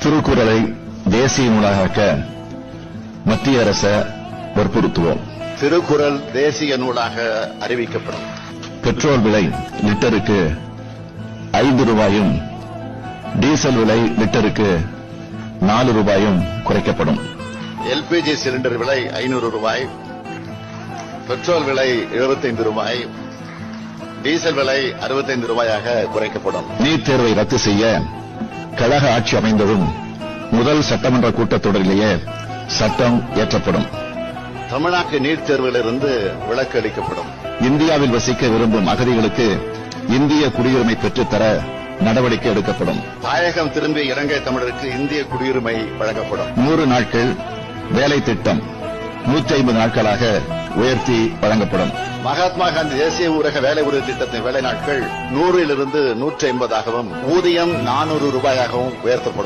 திருக்குறளை தேசிய நூலாக மத்திய அரசை வற்புறுத்துவோம். திருக்குறள் தேசிய நூலாக அறிவிக்கப்படும். பெட்ரோல் விலை லிட்டருக்கு 5 ரூபாயும், டீசல் விலை லிட்டருக்கு 4 ரூபாயும் குறைக்கப்படும். எல்பிஜி சிலிண்டர் விலை 500 ரூபாய், பெட்ரோல் விலை 75 ரூபாய், டீசல் விலை 65 ரூபாயாக குறைக்கப்படும். நீட் தேர்வை ரத்து செய்ய கழக ஆட்சி அமைந்ததும் முதல் சட்டமன்ற கூட்டத்தொடரிலேயே சட்டம் இயற்றப்படும். தமிழ்நாட்டு நீட் தேர்விலிருந்து விலக்கு அளிக்கப்படும். இந்தியாவில் வசிக்க விரும்பும் அகதிகளுக்கு இந்திய குடியுரிமை பெற்றுத்தர நடவடிக்கை எடுக்கப்படும். தாயகம் திரும்பிய இலங்கை தமிழருக்கு இந்திய குடியுரிமை வழங்கப்படும். 100 நாட்கள் வேலை திட்டம் 150 நாட்களாக உயர்த்தி வழங்கப்படும். மகாத்மா காந்தி தேசிய ஊரக வேலை உறுதி திட்டத்தின் வேலை நாட்கள் 100 லிருந்து 150ஆகவும், ஊதியம் 400 ரூபாயாகவும் உயர்த்தப்படும்.